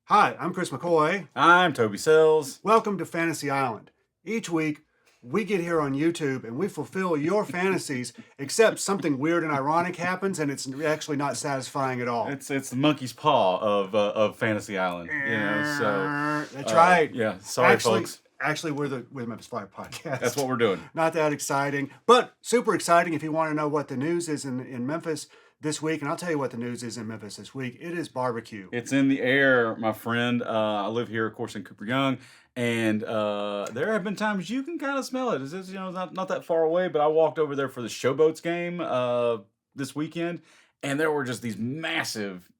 Hi, I'm Chris McCoy. I'm Toby Sells. Welcome to Fantasy Island. Each week, we get here on YouTube and we fulfill your fantasies, except something weird and ironic happens, and it's actually not satisfying at all. It's the monkey's paw of Fantasy Island. That's right. Yeah, sorry, folks. Actually, we're the Memphis Flyer podcast. That's what we're doing. Not that exciting, but super exciting if you want to know what the news is in Memphis this week. And I'll tell you what the news is in Memphis this week. It is barbecue. It's in the air, my friend. I live here, of course, in Cooper Young, and there have been times you can kind of smell it. It's not that far away, but I walked over there for the Showboats game this weekend, and there were just these massive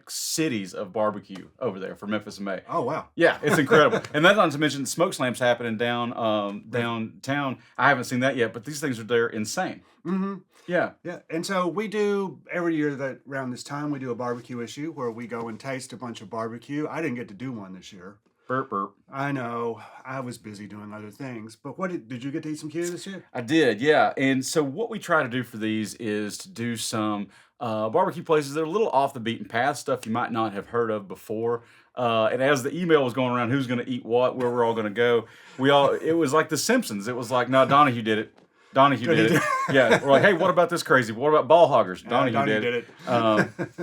cities of barbecue over there for Memphis and May. Oh wow! Yeah, it's incredible. And that's not to mention Smoke Slam's happening downtown. I haven't seen that yet, but these things they're insane. Mm-hmm. Yeah. And so we do every year that around this time we do a barbecue issue where we go and taste a bunch of barbecue. I didn't get to do one this year. Burp burp. I know. I was busy doing other things. But did you get to eat some Q this year? I did, yeah. And so what we try to do for these is to do some barbecue places that are a little off the beaten path, stuff you might not have heard of before. And as the email was going around, who's going to eat what, where we're all going to go, it was like The Simpsons. It was like, no, Donahue did it. Donahue did it. Yeah, we're like, hey, what about this crazy? What about ball hoggers? Donahue did it.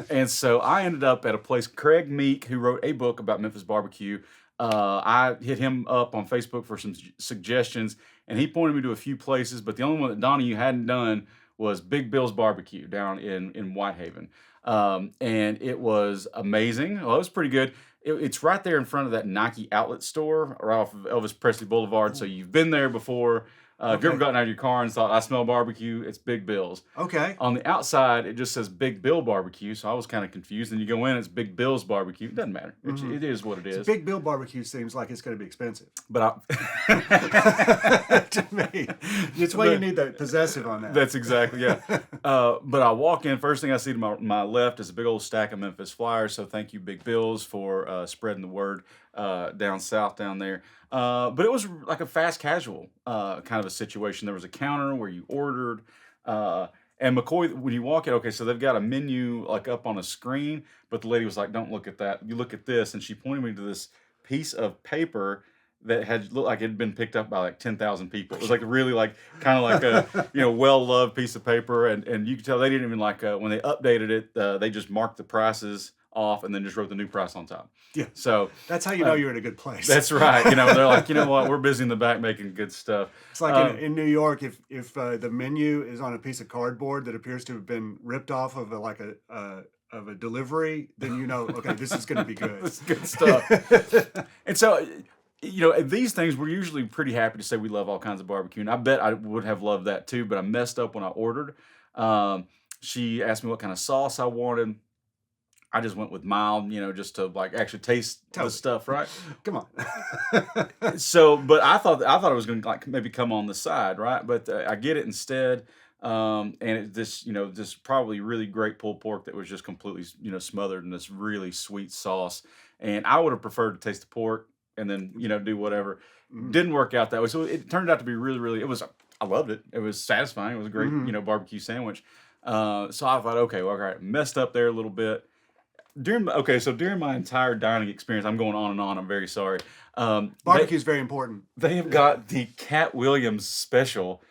And so I ended up at a place, Craig Meek, who wrote a book about Memphis barbecue. I hit him up on Facebook for some suggestions, and he pointed me to a few places, but the only one that Donahue hadn't done was Big Bill's Barbecue down in Whitehaven. And it was amazing. Well, it was pretty good. It's right there in front of that Nike outlet store right off of Elvis Presley Boulevard, so you've been there before. If you ever gotten out of your car and thought, I smell barbecue, it's Big Bill's. Okay. On the outside, it just says Big Bill Barbecue, so I was kind of confused. And you go in, it's Big Bill's Barbecue. It doesn't matter. Mm-hmm. It is what it is. So Big Bill Barbecue seems like it's going to be expensive. But to me, it's why you need that possessive on that. That's exactly, yeah. But I walk in, first thing I see to my left is a big old stack of Memphis Flyers, so thank you, Big Bill's, for spreading the word down south down there. But it was like a fast casual kind of a situation. There was a counter where you ordered, and McCoy, when you walk in, okay, so they've got a menu like up on a screen, but the lady was like, don't look at that. You look at this, and she pointed me to this piece of paper that had looked like it had been picked up by like 10,000 people. It was like really like kind of like a well-loved piece of paper, and you could tell they didn't even when they updated it, they just marked the prices off and then just wrote the new price on top. Yeah. So that's how you know you're in a good place. That's right. They're like, you know what, we're busy in the back making good stuff. It's like in New York, if the menu is on a piece of cardboard that appears to have been ripped off of a delivery, then you know, okay, this is going to be good. This is good stuff. And so, these things, we're usually pretty happy to say we love all kinds of barbecue. And I bet I would have loved that too, but I messed up when I ordered. She asked me what kind of sauce I wanted. I just went with mild, just to actually taste the stuff, right? Come on. So, but I thought it was going to maybe come on the side, right? But I get it instead, and this probably really great pulled pork that was just completely smothered in this really sweet sauce. And I would have preferred to taste the pork and then do whatever. Didn't work out that way. So it turned out to be really, really. I loved it. It was satisfying. It was a great barbecue sandwich. So I thought, okay, well, all right, messed up there a little bit. During my entire dining experience, I'm going on and on. I'm very sorry. Barbecue is very important. They have got the Cat Williams special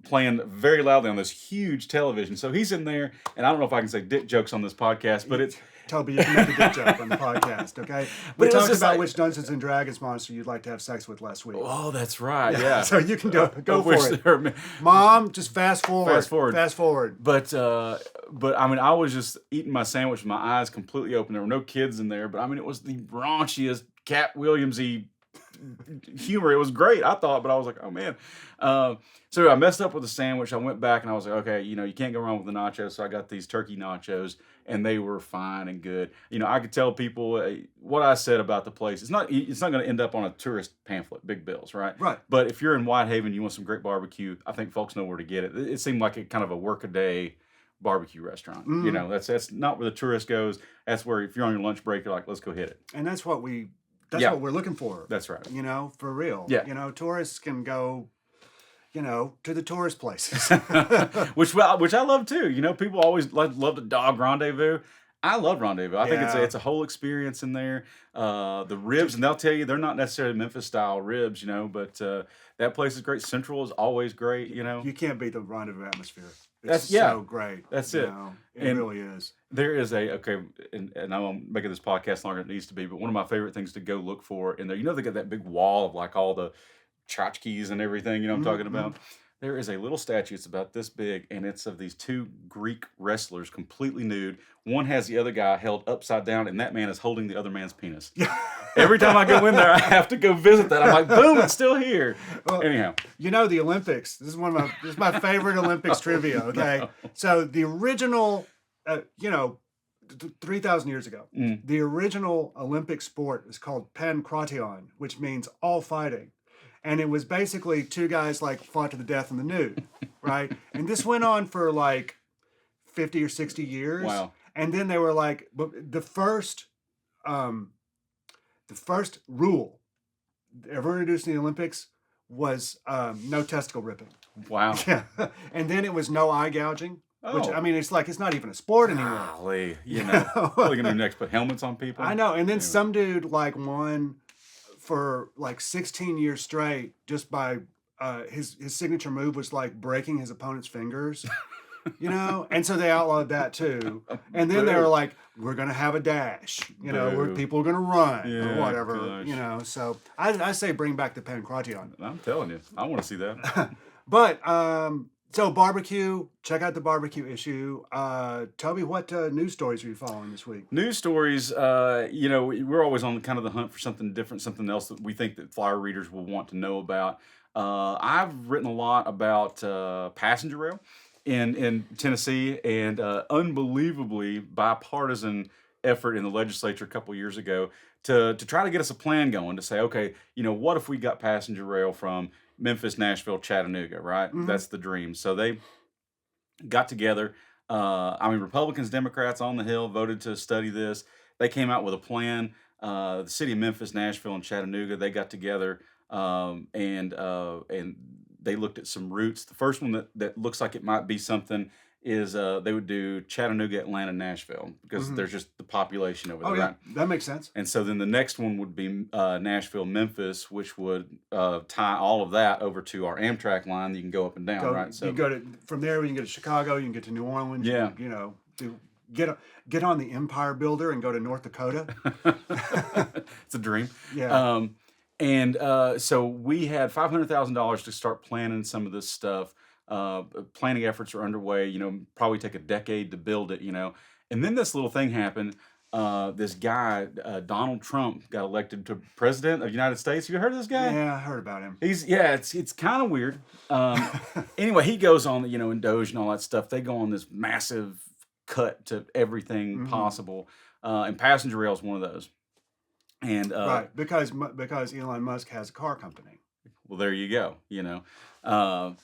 playing very loudly on this huge television. So he's in there, and I don't know if I can say dick jokes on this podcast, but it's Toby, you can make a dick joke on the podcast, okay? We talked about which Dungeons and Dragons monster you'd like to have sex with last week. Oh, that's right. Yeah. So you can go for it. Mom, just fast forward. Fast forward. But I mean, I was just eating my sandwich with my eyes completely open. There were no kids in there, but I mean, it was the raunchiest Cat Williams-y humor. It was great, I thought, but I was like, oh man. So I messed up with the sandwich. I went back and I was like, okay, you can't go wrong with the nachos. So I got these turkey nachos, and they were fine and good. I could tell people what I said about the place. It's not going to end up on a tourist pamphlet, Big Bill's, right? Right. But if you're in Whitehaven, you want some great barbecue, I think folks know where to get it. It seemed like a kind of a work-a-day barbecue restaurant. That's not where the tourist goes. That's where if you're on your lunch break, you're like, let's go hit it. And that's what what we're looking for. That's right. For real. Yeah. Tourists can go, to the tourist places. which I love too. People always love to dog rendezvous. I love Rendezvous. I think Yeah. it's a whole experience in there. The ribs, and they'll tell you they're not necessarily Memphis style ribs, but that place is great. Central is always great, You can't beat the Rendezvous atmosphere. It's That's yeah, so great. that's it. It And really is. there is and I'm making this podcast longer than it needs to be, but one of my favorite things to go look for in there, they got that big wall of like all the tchotchkes and everything, I'm talking Mm-hmm. about. There is a little statue, it's about this big, and it's of these two Greek wrestlers completely nude. One has the other guy held upside down, and that man is holding the other man's penis. Yeah. Every time I go in there, I have to go visit that. I'm like, boom, it's still here. Well, Anyhow. the Olympics. This is my favorite Olympics trivia. Okay, No. so the original, 3,000 years ago, Mm. the original Olympic sport is called pankration, which means all fighting. And it was basically two guys like fought to the death in the nude, right? And this went on for like 50 or 60 years. Wow. And then they were like, but the first rule ever introduced in the Olympics was no testicle ripping. Wow. Yeah. And then it was no eye gouging, which, Oh. I mean, it's like, it's not even a sport anymore. Golly, what are they gonna do next? Put helmets on people? I know. And then Anyway. some dude like won for like 16 years straight just by his signature move was like breaking his opponent's fingers. And so they outlawed that too. And then they were like, we're gonna have a dash, where Boo. people are gonna run Yeah, or whatever, gosh. So I say bring back the pankration. I'm telling you, I want to see that. But so barbecue, check out the barbecue issue. Toby, what news stories are you following this week? News stories, we're always on kind of the hunt for something different, something else that we think that flyer readers will want to know about. I've written a lot about passenger rail in Tennessee, and unbelievably bipartisan effort in the legislature a couple years ago to try to get us a plan going to say, okay, what if we got passenger rail from Memphis, Nashville, Chattanooga, right? Mhm. That's the dream. So they got together. Republicans, Democrats on the Hill voted to study this. They came out with a plan. The city of Memphis, Nashville, and Chattanooga, they got together and they looked at some routes. The first one that looks like it might be something is they would do Chattanooga, Atlanta, Nashville, because Mhm. there's just the population over there, Oh yeah, right? that makes sense. And so then the next one would be Nashville, Memphis, which would tie all of that over to our Amtrak line. You can go up and down, right? You go from there. You can go to Chicago. You can get to New Orleans. Yeah. Get on the Empire Builder and go to North Dakota. It's a dream. Yeah. So we had $500,000 to start planning some of this stuff. Planning efforts are underway. Probably take a decade to build it. And then this little thing happened. This guy, Donald Trump, got elected to president of the United States. You heard of this guy? Yeah, I heard about him. It's kind of weird. Anyway, he goes on, in Doge and all that stuff. They go on this massive cut to everything Mhm. possible, and passenger rail is one of those. And Right, because Elon Musk has a car company. well, there you go.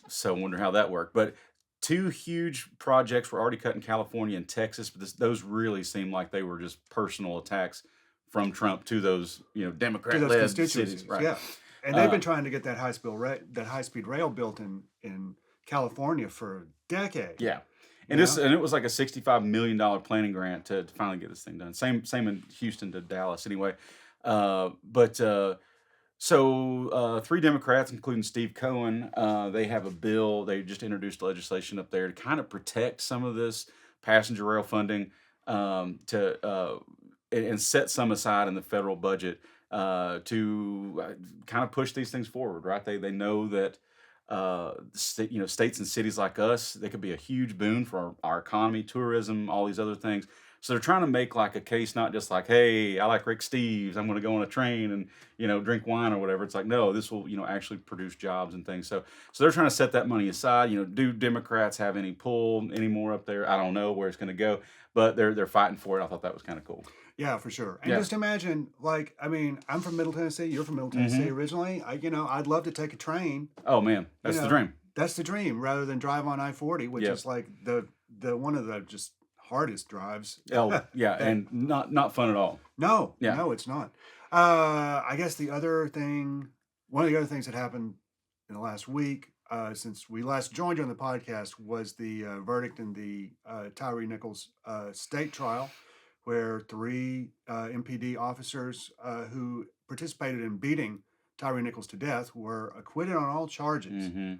So I wonder how that worked. But two huge projects were already cut in California and Texas, but those really seem like they were just personal attacks from Trump to those, To those Democrat-led constituencies, cities, right? yeah. And they've Uh, been trying to get that high-speed rail built in California for decades. Yeah. You And it was like a $65 million planning grant to finally get this thing done. Same in Houston to Dallas anyway. So three Democrats, including Steve Cohen, they have a bill. They just introduced legislation up there to kind of protect some of this passenger rail funding and set some aside in the federal budget to kind of push these things forward. Right? They know that states and cities like us, they could be a huge boon for our economy, tourism, all these other things. So they're trying to make like a case, not just like, hey, I like Rick Steves, I'm going to go on a train and drink wine or whatever. It's like, no, this will actually produce jobs and things. So they're trying to set that money aside. Do Democrats have any pull anymore up there? I don't know where it's going to go, but they're fighting for it. I thought that was kind of cool. Yeah, for sure. And Yeah. just imagine, I'm from Middle Tennessee. You're from Middle Tennessee originally. I'd love to take a train. Oh man, that's the dream. That's the dream, rather than drive on I-40, which Yep. is like the one of the just hardest drives. Oh yeah, and not fun at all. No, Yeah. no, it's not. I guess one of the other things that happened in the last week, since we last joined you on the podcast, was the verdict in the Tyre Nichols state trial where 3 MPD officers who participated in beating Tyre Nichols to death were acquitted on all charges. Mm-hmm.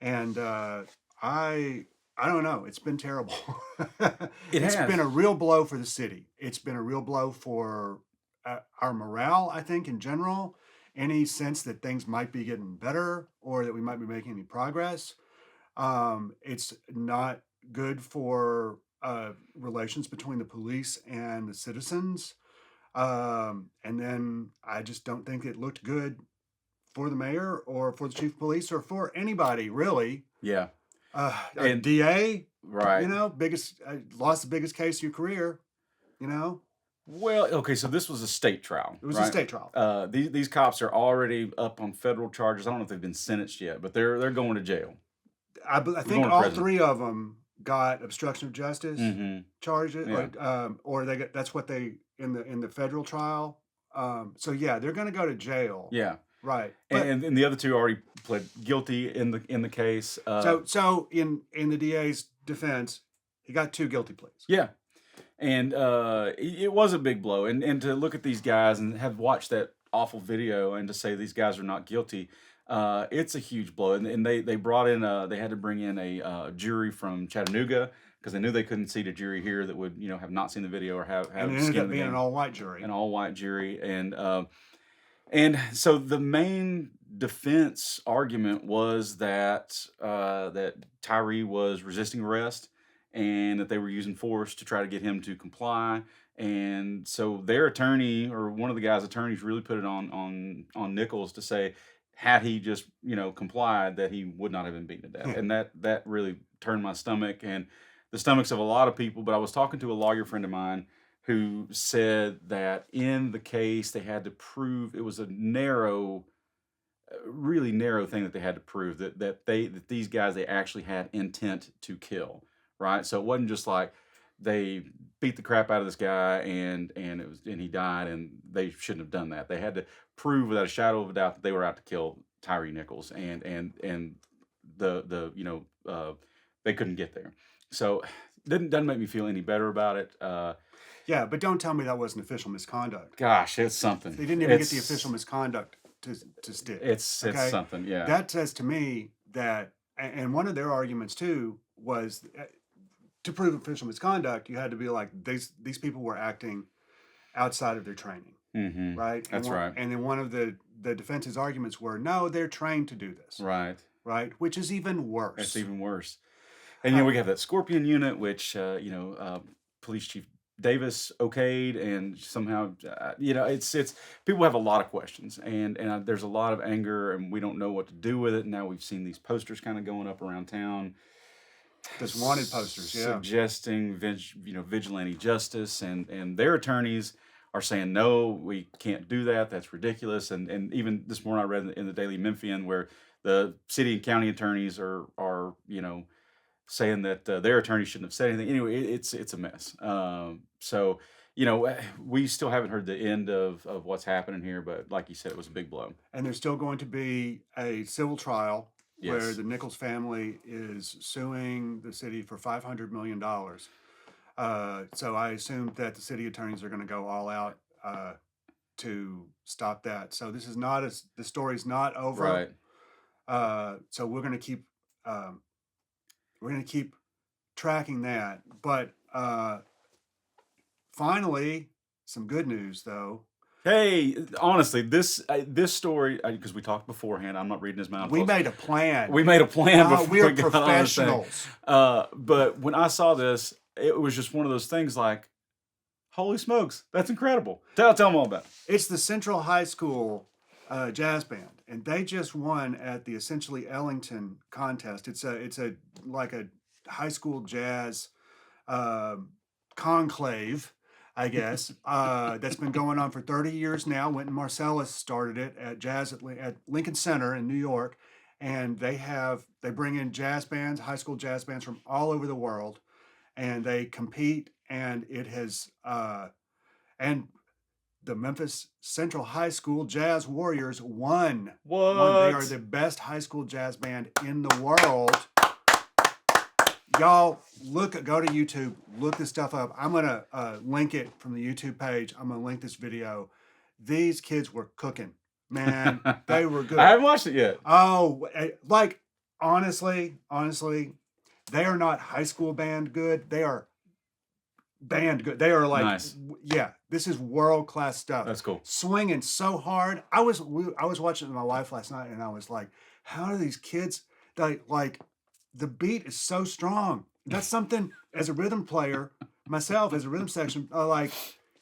And I don't know. It's been terrible. It's has. been a real blow for the city. It's been a real blow for our morale, I think, in general. Any sense that things might be getting better or that we might be making any progress. It's not good for relations between the police and the citizens. And then I just don't think it looked good for the mayor or for the chief of police or for anybody, really. Yeah. And DA, right. you know, lost the biggest case of your career, you know. Well, okay, so this was a state trial. It was right? a state trial. These cops are already up on federal charges. I don't know if they've been sentenced yet, but they're going to jail. I think all 3 of them got obstruction of justice charges, Yeah. or they got, that's what they in the federal trial. So yeah, they're going to go to jail. Yeah. Right. And the other 2 already pled guilty in the case. So in the DA's defense, he got 2 guilty pleas. Yeah. And it was a big blow. And to look at these guys and have watched that awful video and to say these guys are not guilty, it's a huge blow. And they brought in, they had to bring in a jury from Chattanooga because they knew they couldn't seat a jury here that would, have not seen the video or have and it ended up being an all-white jury. An all-white jury. And so the main defense argument was that that Tyre was resisting arrest and that they were using force to try to get him to comply. And so their attorney, or one of the guy's attorneys, really put it on Nichols to say, had he just complied, that he would not have been beaten to death. And that really turned my stomach and the stomachs of a lot of people. But I was talking to a lawyer friend of mine who said that in the case they had to prove it was a really narrow thing that they had to prove that these guys, they actually had intent to kill, right? So it wasn't just like they beat the crap out of this guy and he died and they shouldn't have done that. They had to prove without a shadow of a doubt that they were out to kill Tyre Nichols and they couldn't get there. So doesn't make me feel any better about it. Yeah, but don't tell me that wasn't official misconduct. Gosh, it's something. They didn't even get the official misconduct to stick. It's something, yeah. That says to me that, and one of their arguments too was to prove official misconduct, you had to be like, these people were acting outside of their training, right? That's right. And then one of the defense's arguments were, no, they're trained to do this. Right. Which is even worse. It's even worse. And we have that Scorpion unit, which Police Chief Davis okayed, and somehow it's people have a lot of questions, and there's a lot of anger, and we don't know what to do with it. And now we've seen these posters kind of going up around town, this wanted posters, suggesting vigilante justice, and their attorneys are saying no, we can't do that. That's ridiculous. And even this morning I read in the Daily Memphian where the city and county attorneys are saying that their attorney shouldn't have said anything. Anyway, it's a mess. So, we still haven't heard the end of what's happening here, but like you said, it was a big blow. And there's still going to be a civil trial where the Nichols family is suing the city for $500 million. So I assume that the city attorneys are going to go all out to stop that. So this is not the story's not over. Right. So we're going to keep tracking that. But finally, some good news though. Hey, honestly, this story, because we talked beforehand, I'm not reading his mouth. We made a plan. We made a plan before we are got on this thing. professionals. But when I saw this, it was just one of those things like, holy smokes, that's incredible. Tell them all about it. It's the Central High School jazz band, and they just won at the Essentially Ellington contest. It's a high school jazz conclave, I guess, that's been going on for 30 years now. Wynton Marsalis started it at Lincoln Center in New York, and they bring in jazz bands, high school jazz bands from all over the world, and they compete, and it has and the Memphis Central High School Jazz Warriors won. What? They are the best high school jazz band in the world. Y'all go to YouTube, look this stuff up. I'm gonna link it from the YouTube page. I'm gonna link this video. These kids were cooking, man. They were good. I haven't watched it yet. Oh, like honestly, they are not high school band good. They are band good. They are like, Nice. Yeah, this is world class stuff. That's cool. Swinging so hard. I was watching it with my wife last night, and I was like, how do these kids like the beat is so strong. That's something as a rhythm player, myself as a rhythm section, like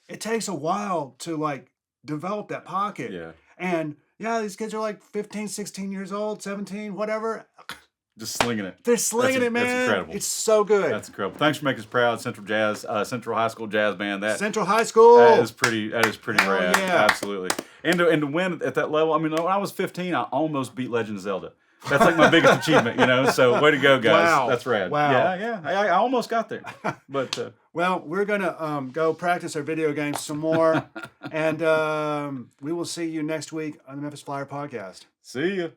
it takes a while to like develop that pocket. Yeah. And yeah, these kids are like 15, 16 years old, 17, whatever. Just slinging it. They're slinging it, man. That's incredible. It's so good. That's incredible. Thanks for making us proud, Central High School Jazz Band. Central High School. That is pretty Hell rad. yeah. Absolutely. And to win at that level, I mean, when I was 15, I almost beat Legend of Zelda. That's like my biggest achievement, you know. So way to go, guys. Wow. That's rad. Wow. Yeah. I almost got there, but well, we're gonna go practice our video games some more, and we will see you next week on the Memphis Flyer podcast. see ya.